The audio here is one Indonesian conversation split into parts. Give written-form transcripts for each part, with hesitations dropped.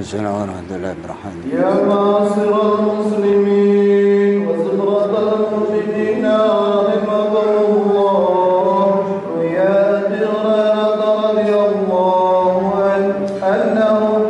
Waalaikumsalam warahmatullahi wabarakatuh. Ya ma'asyiral muslimin wa zuhratal mu'minina rahimakumullah. Ya Hurairah radhiyallahu anhu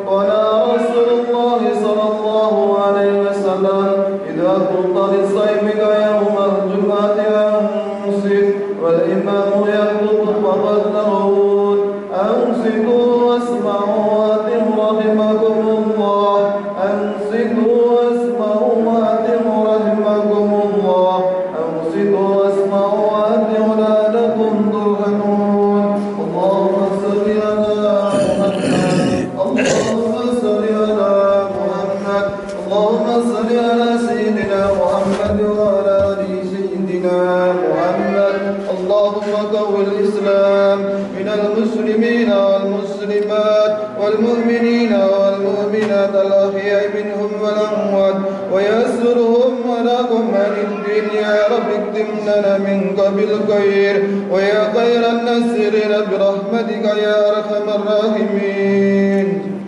qala Rasulullah sallallahu alaihi wasallam idza kunta lis-saymika yawmal jum'ati amsik wal imamu yakhutub faqad tarud amsiku wasma'u rahimakumullah amsiku wasma'u rahimakumullah amsiku wasma'u la'allakum turhamun. Allahumma salli ala Muhammad, Allahumma salli ala Muhammad, Allahumma salli ala sayyidina Muhammad wa ala ali sayyidina Muhammad. Allahumma qawwil Islam minal muslimin wal muslimat wal mu'minina wal mu'minat al ahya'i minhum wal amwat wa yassirhum wa lahum anid din ya rabbi iktimna minka bil khair wa ya khairan nasirin bi rahmatika ya arhamar rahimin.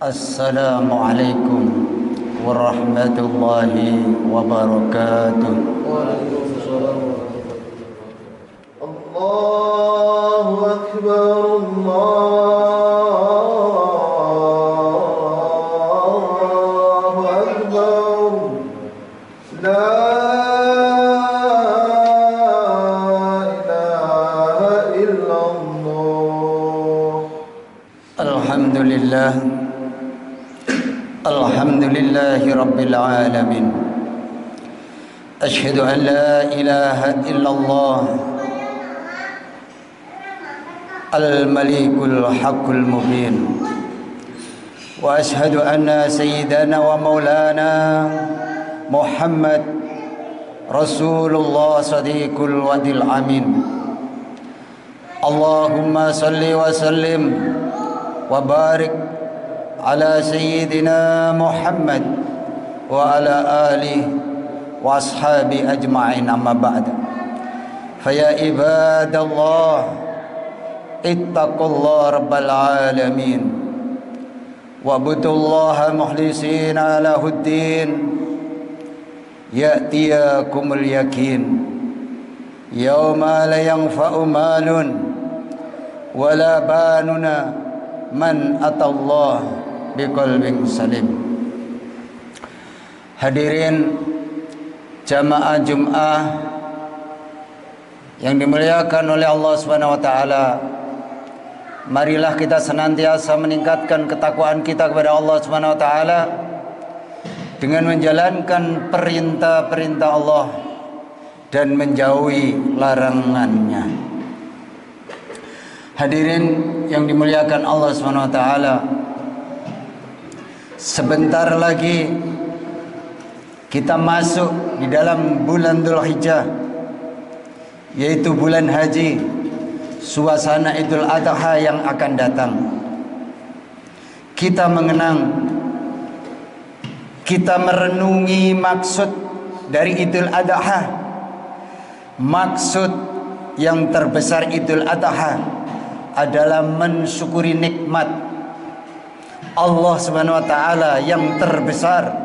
Assalamualaikum warahmatullahi wabarakatuh. Waalaikumsalam. Allahu akbar, Allahu akbar. La ilaha illallah. Alhamdulillah. Alhamdulillahi rabbil alamin. Asyhadu an la ilaha illallah al-malikul haqqul mubin. Wa asyhadu anna sayyidana wa maulana Muhammad Rasulullah sadiqul wadil amin. Allahumma salli wa sallim wa barik ala sayyidina Muhammad wa ala alihi wa ashabi ajma'in, amma ba'd. Faya ibadallah ittaqullah rabbal alamin wa'budullaha mukhlisina lahuddin ya'tiyakumul yakin yawma la yanfa'u malun wala banuna man atallah biqalbin salim. Hadirin jamaah Jum'ah yang dimuliakan oleh Allah Subhanahu wa taala, marilah kita senantiasa meningkatkan ketakwaan kita kepada Allah Subhanahu wa taala dengan menjalankan perintah-perintah Allah dan menjauhi larangannya. Hadirin yang dimuliakan Allah Subhanahu wa taala, sebentar lagi kita masuk di dalam bulan Dzulhijjah, yaitu bulan haji, suasana Idul Adha yang akan datang. Kita mengenang, kita merenungi maksud dari Idul Adha. Maksud yang terbesar Idul Adha adalah mensyukuri nikmat Allah Subhanahu wa taala yang terbesar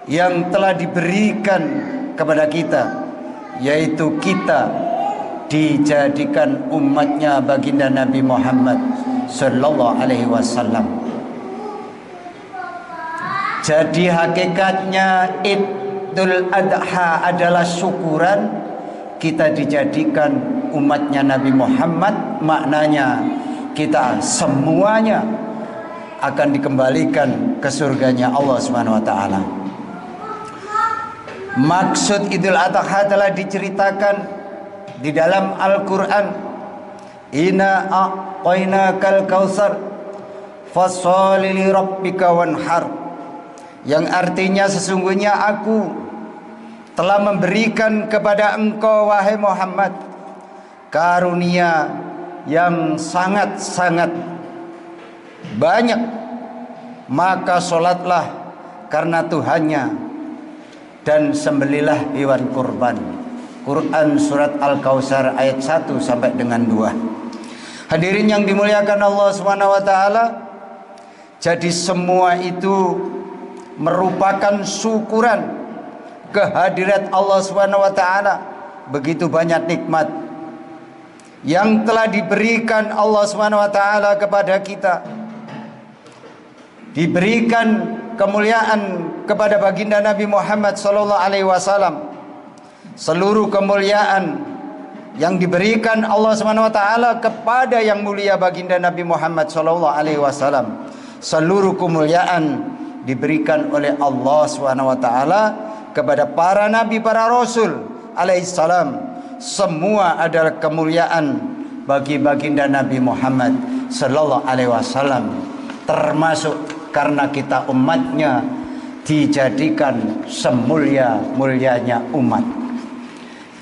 yang telah diberikan kepada kita, yaitu kita dijadikan umatnya baginda Nabi Muhammad sallallahu alaihi wasallam. Jadi hakikatnya Idul Adha adalah syukuran kita dijadikan umatnya Nabi Muhammad. Maknanya kita semuanya akan dikembalikan ke surganya Allah Subhanahu wa taala. Maksud Idul Adha telah diceritakan di dalam Al-Quran. Inna a'tainakal kautsar fasholli li rabbika wanhar, yang artinya sesungguhnya aku telah memberikan kepada engkau wahai Muhammad karunia yang sangat-sangat banyak, maka sholatlah karena Tuhannya dan sembelilah hewan kurban. Quran surat Al-Kautsar ayat 1 sampai dengan 2. Hadirin yang dimuliakan Allah Subhanahu wa taala, Jadi semua itu merupakan syukuran kehadirat Allah Subhanahu wa taala. Begitu banyak nikmat yang telah diberikan Allah Subhanahu wa taala kepada kita. Diberikan kemuliaan kepada baginda Nabi Muhammad sallallahu alaihi wasallam. Seluruh kemuliaan yang diberikan Allah Subhanahu wa taala kepada yang mulia baginda Nabi Muhammad sallallahu alaihi wasallam. Seluruh kemuliaan diberikan oleh Allah Subhanahu wa taala kepada para nabi, para rasul alaihi salam. Semua adalah kemuliaan bagi baginda Nabi Muhammad sallallahu alaihi wasallam, termasuk karena kita umatnya dijadikan semulia-mulianya umat.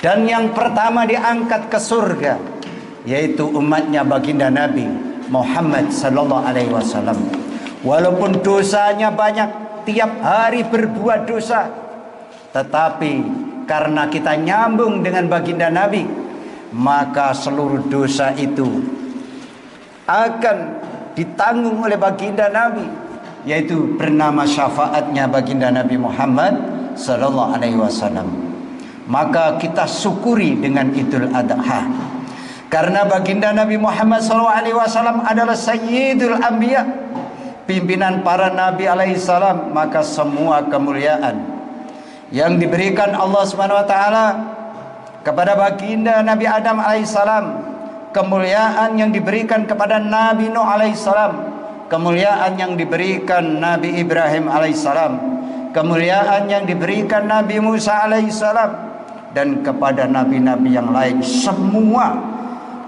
Dan yang pertama diangkat ke surga yaitu umatnya baginda Nabi Muhammad sallallahu alaihi wasallam. Walaupun dosanya banyak, tiap hari berbuat dosa, tetapi karena kita nyambung dengan baginda Nabi, maka seluruh dosa itu akan ditanggung oleh baginda Nabi, yaitu bernama syafaatnya baginda Nabi Muhammad sallallahu alaihi wasallam. Maka kita syukuri dengan Idul Adha, karena baginda Nabi Muhammad sallallahu alaihi wasallam adalah sayyidul anbiya, pimpinan para nabi alaihi salam. Maka semua kemuliaan yang diberikan Allah Subhanahu wa taala kepada baginda Nabi Adam alaihissalam, kemuliaan yang diberikan kepada Nabi Nuh alaihissalam, kemuliaan yang diberikan Nabi Ibrahim alaihissalam, kemuliaan yang diberikan Nabi Musa alaihissalam, dan kepada nabi-nabi yang lain, semua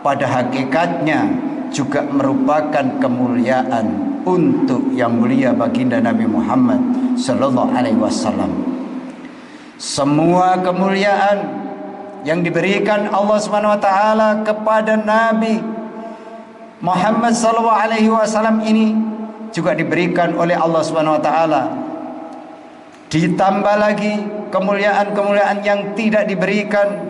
pada hakikatnya juga merupakan kemuliaan untuk yang mulia baginda Nabi Muhammad sallallahu alaihi wasallam. Semua kemuliaan yang diberikan Allah Subhanahu wa taala kepada Nabi Muhammad sallallahu alaihi wasallam ini juga diberikan oleh Allah Subhanahu wa taala. Ditambah lagi kemuliaan-kemuliaan yang tidak diberikan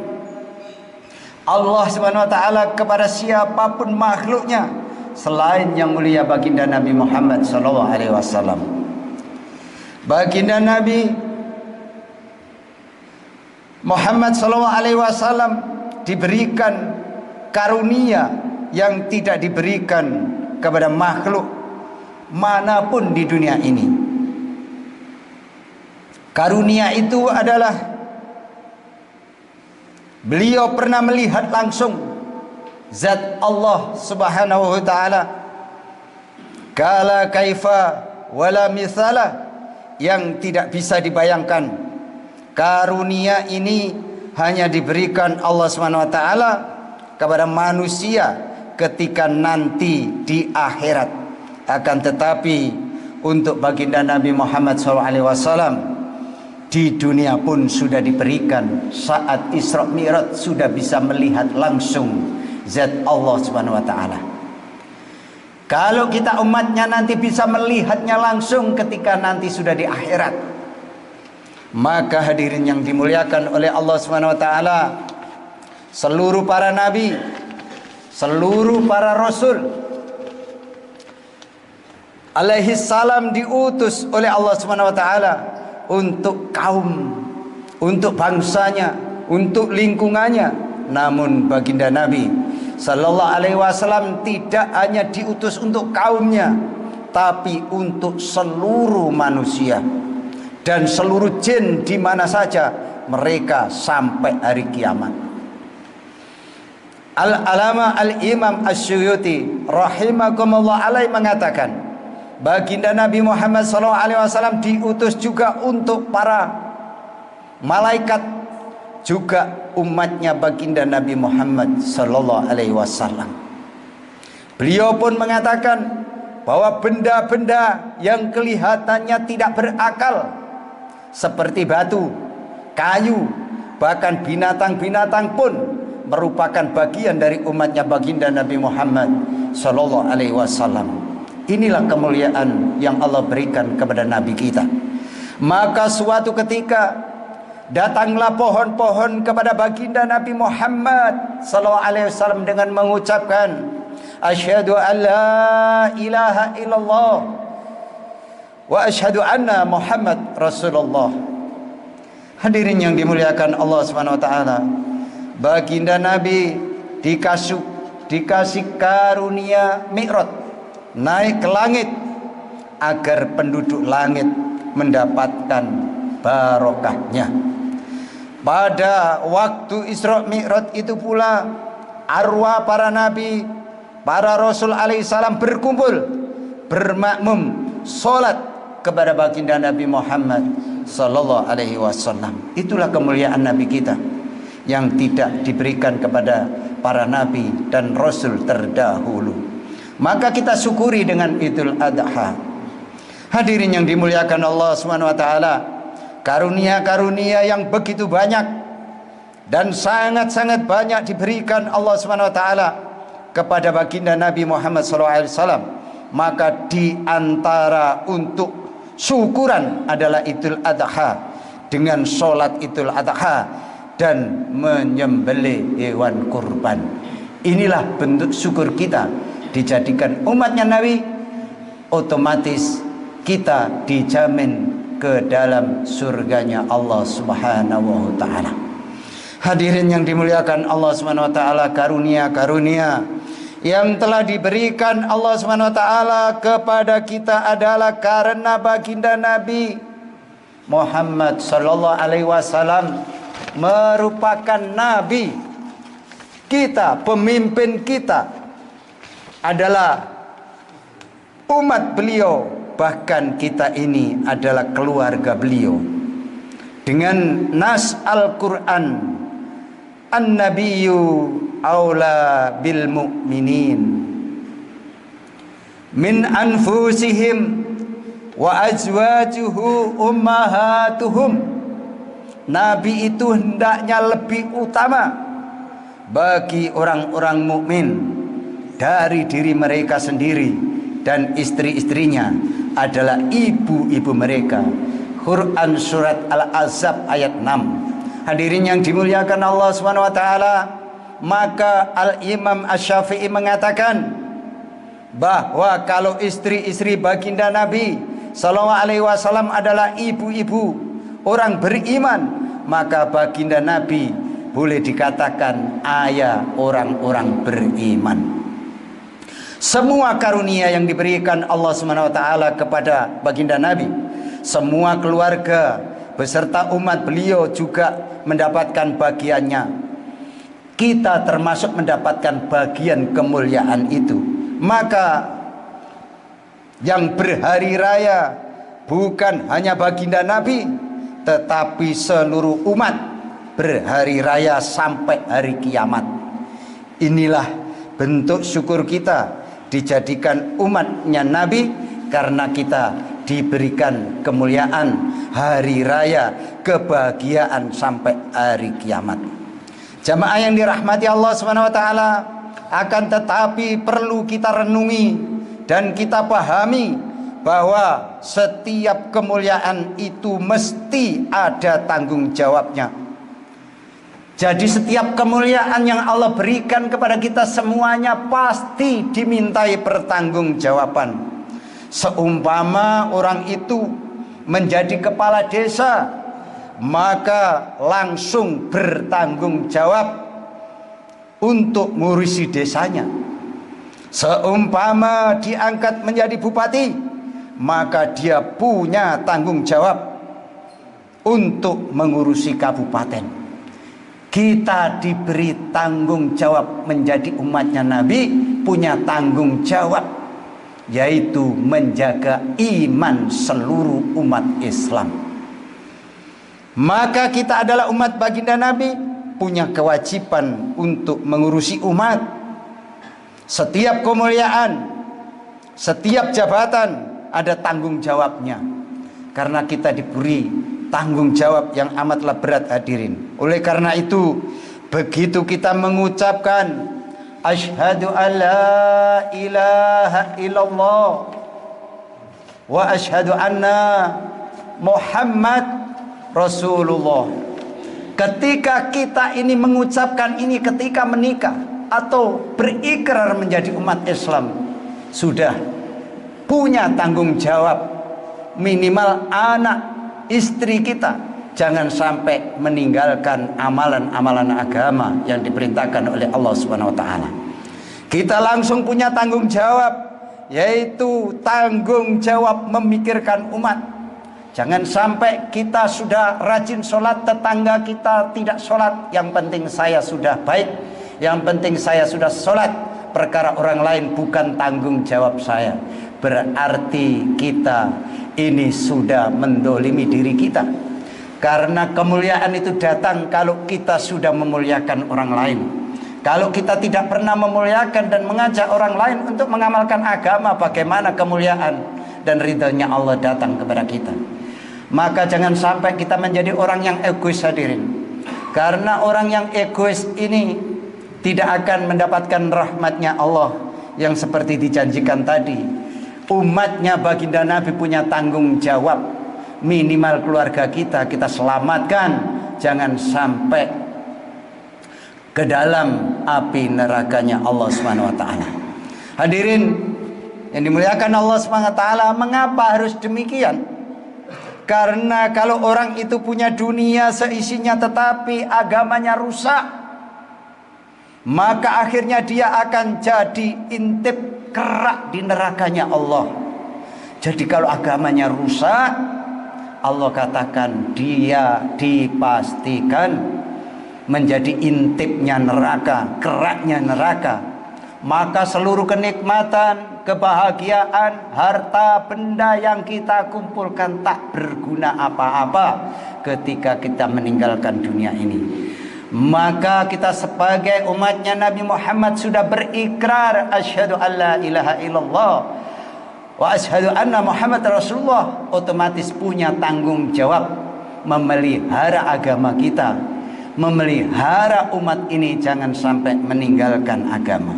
Allah Subhanahu wa taala kepada siapapun makhluknya selain yang mulia baginda Nabi Muhammad sallallahu alaihi wasallam. Baginda Nabi Muhammad sallallahu alaihi wasallam diberikan karunia yang tidak diberikan kepada makhluk manapun di dunia ini. Karunia itu adalah beliau pernah melihat langsung zat Allah Subhanahu wa taala, kala kaifa wala mithala, yang tidak bisa dibayangkan. Karunia ini hanya diberikan Allah Subhanahu wa taala kepada manusia ketika nanti di akhirat. Akan tetapi untuk baginda Nabi Muhammad SAW di dunia pun sudah diberikan. Saat Isra Mi'raj sudah bisa melihat langsung zat Allah Subhanahu wa taala. Kalau kita umatnya nanti bisa melihatnya langsung ketika nanti sudah di akhirat, maka hadirin yang dimuliakan oleh Allah Subhanahu wa taala, seluruh para nabi, seluruh para rasul alaihi salam diutus oleh Allah Subhanahu wa taala untuk kaum, untuk bangsanya, untuk lingkungannya. Namun baginda Nabi sallallahu alaihi wasallam tidak hanya diutus untuk kaumnya, tapi untuk seluruh manusia dan seluruh jin di mana saja mereka sampai hari kiamat. Al-Alama Al-Imam Asy-Syuyuti rahimakumullah alaih mengatakan, baginda Nabi Muhammad SAW diutus juga untuk para malaikat, juga umatnya baginda Nabi Muhammad SAW. Beliau pun mengatakan bahwa benda-benda yang kelihatannya tidak berakal seperti batu, kayu, bahkan binatang-binatang pun merupakan bagian dari umatnya baginda Nabi Muhammad SAW. Inilah kemuliaan yang Allah berikan kepada Nabi kita. Maka suatu ketika datanglah pohon-pohon kepada baginda Nabi Muhammad SAW dengan mengucapkan, asyhadu an la ilaha illallah wa asyhadu anna Muhammad Rasulullah. Hadirin yang dimuliakan Allah Subhanahu wa taala, baginda Nabi dikasih karunia Mi'raj, naik ke langit agar penduduk langit mendapatkan barokahnya. Pada waktu Isra Mi'raj itu pula arwah para nabi, para rasul alaihissalam berkumpul, bermakmum salat kepada baginda Nabi Muhammad sallallahu alaihi wasallam. Itulah kemuliaan nabi kita yang tidak diberikan kepada para nabi dan rasul terdahulu. Maka kita syukuri dengan Idul Adha. Hadirin yang dimuliakan Allah Subhanahu wa taala, karunia-karunia yang begitu banyak dan sangat-sangat banyak diberikan Allah Subhanahu wa taala kepada baginda Nabi Muhammad SAW. Maka di antara untuk syukuran adalah Idul Adha dengan sholat Idul Adha dan menyembelih hewan kurban. Inilah bentuk syukur kita dijadikan umatnya Nabi. Otomatis kita dijamin ke dalam surganya Allah Subhanahu wa taala. Hadirin yang dimuliakan Allah Subhanahu wa taala, karunia-karunia yang telah diberikan Allah Subhanahu wa taala kepada kita adalah karena baginda Nabi Muhammad sallallahu alaihi wasallam merupakan nabi kita, pemimpin kita, adalah umat beliau, bahkan kita ini adalah keluarga beliau. Dengan nas Al-Quran, An-Nabiyyu aula bil mu'minin min anfusihim wa azwajuhu ummahatuhum. Nabi itu hendaknya lebih utama bagi orang-orang mukmin dari diri mereka sendiri, dan istri-istrinya adalah ibu-ibu mereka. Quran surat Al-Ahzab ayat 6. Hadirin yang dimuliakan Allah Subhanahu wa taala, maka Al-Imam Asy-Syafi'i mengatakan bahwa kalau istri-istri baginda Nabi sallallahu alaihi wasallam adalah ibu-ibu orang beriman, maka baginda Nabi boleh dikatakan ayah orang-orang beriman. Semua karunia yang diberikan Allah Subhanahu wa taala kepada baginda Nabi, semua keluarga beserta umat beliau juga mendapatkan bagiannya. Kita termasuk mendapatkan bagian kemuliaan itu. Maka yang berhari raya bukan hanya baginda Nabi, tetapi seluruh umat berhari raya sampai hari kiamat. Inilah bentuk syukur kita dijadikan umatnya Nabi, karena kita diberikan kemuliaan hari raya, kebahagiaan sampai hari kiamat. Jamaah yang dirahmati Allah Subhanahu wa taala, akan tetapi perlu kita renungi dan kita pahami bahwa setiap kemuliaan itu mesti ada tanggung jawabnya. Jadi setiap kemuliaan yang Allah berikan kepada kita semuanya pasti dimintai pertanggungjawaban. Seumpama orang itu menjadi kepala desa, maka langsung bertanggung jawab untuk ngurusi desanya. Seumpama diangkat menjadi bupati, maka dia punya tanggung jawab untuk mengurusi kabupaten. Kita diberi tanggung jawab menjadi umatnya Nabi, punya tanggung jawab, yaitu menjaga iman seluruh umat Islam. Maka kita adalah umat baginda Nabi, punya kewajiban untuk mengurusi umat. Setiap kemuliaan, setiap jabatan ada tanggung jawabnya, karena kita diberi tanggung jawab yang amatlah berat, hadirin. Oleh karena itu, begitu kita mengucapkan asyhadu alla ilaha illallah wa asyhadu anna Muhammad Rasulullah, ketika kita ini mengucapkan ini ketika menikah atau berikrar menjadi umat Islam, sudah punya tanggung jawab minimal anak, istri kita jangan sampai meninggalkan amalan-amalan agama yang diperintahkan oleh Allah Subhanahu wa taala. Kita langsung punya tanggung jawab, yaitu tanggung jawab memikirkan umat. Jangan sampai kita sudah rajin sholat, tetangga kita tidak sholat. Yang penting saya sudah baik, yang penting saya sudah sholat, perkara orang lain bukan tanggung jawab saya. Berarti kita ini sudah mendolimi diri kita. Karena kemuliaan itu datang kalau kita sudah memuliakan orang lain. Kalau kita tidak pernah memuliakan dan mengajak orang lain untuk mengamalkan agama, bagaimana kemuliaan dan ridhonya Allah datang kepada kita? Maka jangan sampai kita menjadi orang yang egois, hadirin. Karena orang yang egois ini tidak akan mendapatkan rahmatnya Allah yang seperti dijanjikan tadi. Umatnya baginda Nabi punya tanggung jawab. Minimal keluarga kita selamatkan. Jangan sampai ke dalam api nerakanya Allah Subhanahu wa taala. Hadirin yang dimuliakan Allah Subhanahu wa taala, mengapa harus demikian? Karena kalau orang itu punya dunia seisinya tetapi agamanya rusak, maka akhirnya dia akan jadi intip kerak di nerakanya Allah. Jadi kalau agamanya rusak, Allah katakan dia dipastikan menjadi intipnya neraka, keraknya neraka. Maka seluruh kenikmatan, kebahagiaan, harta benda yang kita kumpulkan tak berguna apa-apa ketika kita meninggalkan dunia ini. Maka kita sebagai umatnya Nabi Muhammad sudah berikrar asyhadu alla ilaha illallah wa asyhadu anna Muhammad Rasulullah, otomatis punya tanggung jawab memelihara agama kita, memelihara umat ini jangan sampai meninggalkan agama.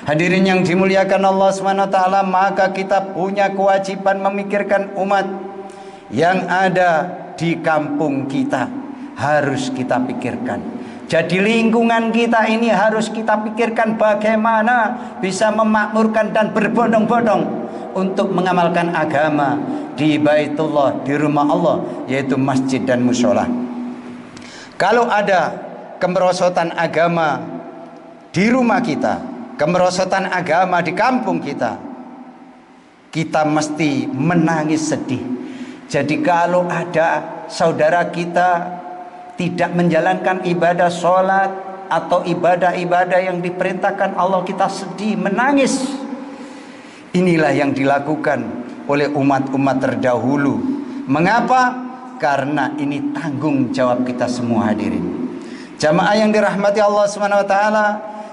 Hadirin yang dimuliakan Allah SWT, maka kita punya kewajiban memikirkan umat yang ada di kampung kita. Harus kita pikirkan. Jadi lingkungan kita ini harus kita pikirkan bagaimana bisa memakmurkan dan berbondong-bondong untuk mengamalkan agama di Baitullah, di rumah Allah, yaitu masjid dan mushola. Kalau ada kemerosotan agama di rumah kita, kemerosotan agama di kampung kita, kita mesti menangis sedih. Jadi kalau ada saudara kita tidak menjalankan ibadah sholat atau ibadah-ibadah yang diperintahkan Allah, kita sedih, menangis. Inilah yang dilakukan oleh umat-umat terdahulu. Mengapa? Karena ini tanggung jawab kita semua, hadirin. Jamaah yang dirahmati Allah SWT,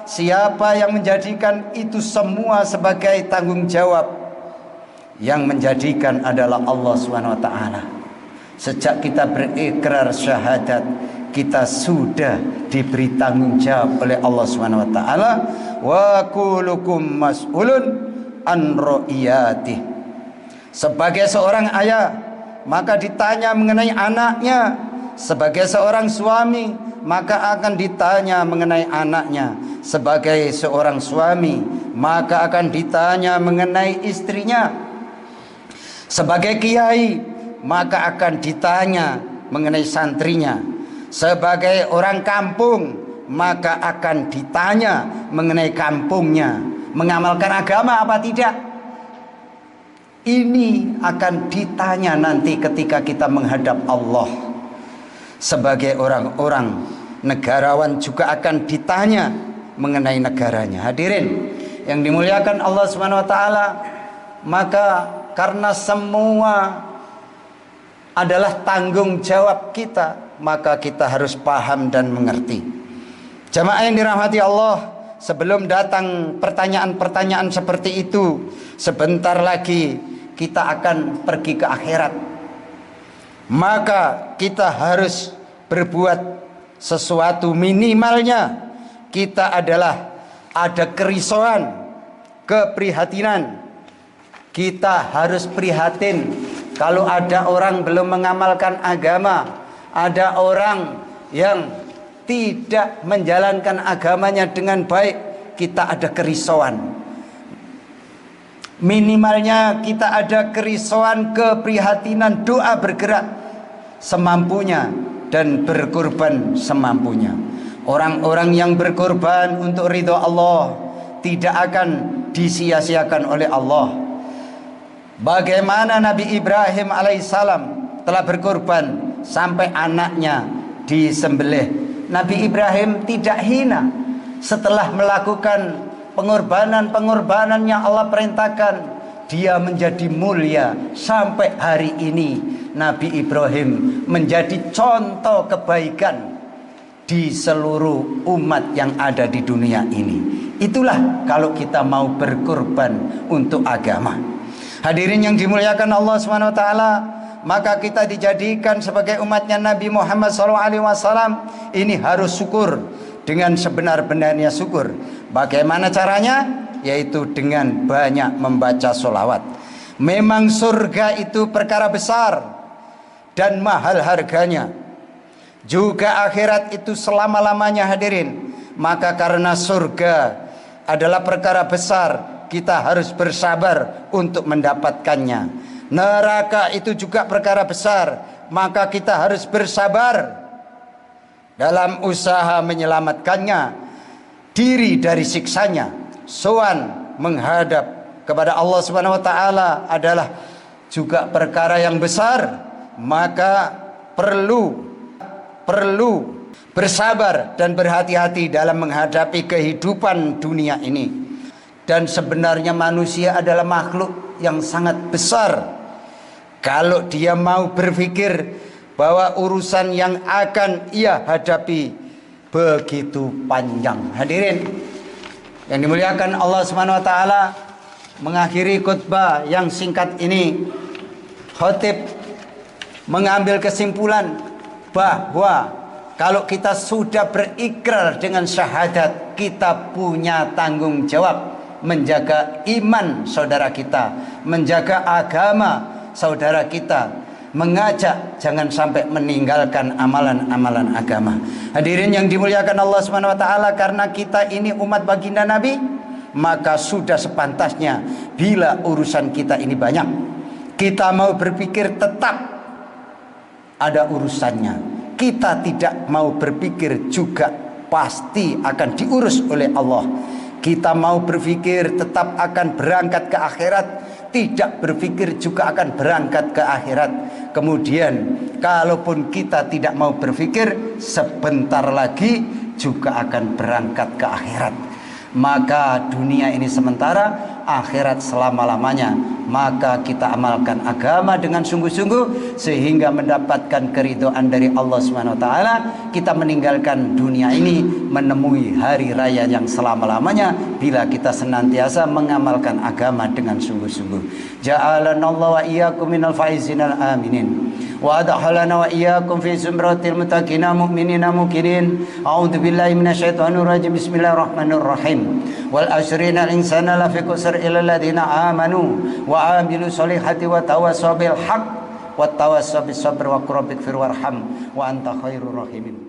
siapa yang menjadikan itu semua sebagai tanggung jawab? Yang menjadikan adalah Allah SWT. Sejak kita berikrar syahadat, kita sudah diberi tanggung jawab oleh Allah SWT. Wa kullukum mas'ulun an ra'iyatih. Sebagai seorang ayah, maka ditanya mengenai anaknya. Sebagai seorang suami, maka akan ditanya mengenai anaknya. Sebagai seorang suami, maka akan ditanya mengenai istrinya. Sebagai kiai, maka akan ditanya mengenai santrinya. Sebagai orang kampung, maka akan ditanya mengenai kampungnya, mengamalkan agama apa tidak. Ini akan ditanya nanti ketika kita menghadap Allah. Sebagai orang-orang negarawan juga akan ditanya mengenai negaranya. Hadirin yang dimuliakan Allah SWT, maka karena semua adalah tanggung jawab kita, maka kita harus paham dan mengerti. Jamaah yang dirahmati Allah, sebelum datang pertanyaan-pertanyaan seperti itu, sebentar lagi kita akan pergi ke akhirat. Maka kita harus berbuat sesuatu, minimalnya kita adalah ada kerisauan, keprihatinan. Kita harus prihatin kalau ada orang belum mengamalkan agama, ada orang yang tidak menjalankan agamanya dengan baik, kita ada kerisauan. Minimalnya kita ada kerisauan, keprihatinan, doa bergerak semampunya dan berkorban semampunya. Orang-orang yang berkorban untuk ridho Allah tidak akan disia-siakan oleh Allah. Bagaimana Nabi Ibrahim alaihissalam telah berkorban sampai anaknya disembelih. Nabi Ibrahim tidak hina setelah melakukan pengorbanan-pengorbanan yang Allah perintahkan. Dia menjadi mulia sampai hari ini. Nabi Ibrahim menjadi contoh kebaikan di seluruh umat yang ada di dunia ini. Itulah kalau kita mau berkorban untuk agama. Hadirin yang dimuliakan Allah SWT, maka kita dijadikan sebagai umatnya Nabi Muhammad SAW. Ini harus syukur dengan sebenar-benarnya syukur. Bagaimana caranya? Yaitu dengan banyak membaca sholawat. Memang surga itu perkara besar dan mahal harganya. Juga akhirat itu selama-lamanya, hadirin. Maka karena surga adalah perkara besar, kita harus bersabar untuk mendapatkannya. Neraka itu juga perkara besar, maka kita harus bersabar dalam usaha menyelamatkannya diri dari siksanya. Sowan menghadap kepada Allah Subhanahu wa taala adalah juga perkara yang besar, maka perlu bersabar dan berhati-hati dalam menghadapi kehidupan dunia ini. Dan sebenarnya manusia adalah makhluk yang sangat besar. Kalau dia mau berpikir bahwa urusan yang akan ia hadapi begitu panjang. Hadirin yang dimuliakan Allah Subhanahu wa taala, mengakhiri khutbah yang singkat ini, khatib mengambil kesimpulan bahwa kalau kita sudah berikrar dengan syahadat, kita punya tanggung jawab menjaga iman saudara kita, menjaga agama saudara kita, mengajak jangan sampai meninggalkan amalan-amalan agama. Hadirin yang dimuliakan Allah Subhanahu wa taala, karena kita ini umat baginda Nabi, maka sudah sepantasnya bila urusan kita ini banyak, kita mau berpikir tetap ada urusannya. Kita tidak mau berpikir juga pasti akan diurus oleh Allah. Kita mau berpikir tetap akan berangkat ke akhirat, tidak berpikir juga akan berangkat ke akhirat. Kemudian kalaupun kita tidak mau berpikir, sebentar lagi juga akan berangkat ke akhirat. Maka dunia ini sementara, akhirat selama-lamanya. Maka kita amalkan agama dengan sungguh-sungguh sehingga mendapatkan keridhaan dari Allah Subhanahu wa taala. Kita meninggalkan dunia ini menemui hari raya yang selama-lamanya bila kita senantiasa mengamalkan agama dengan sungguh-sungguh. Ja'alanallahu wa iyyakum minal faizinal aminin. Wa adkhalana wa iyyakum fi zumratil muttaqina mu'minina muqinin. A'udzu billahi minasyaitonir rajim. Bismillahirrahmanirrahim. Wal asrina al-insana lafi khusr illa alladziina amanu wa amilu solihati wa tawassaw bil haqq wa tawassaw bis sabr wa qur rabbik fir warham wa anta khairur rahimin.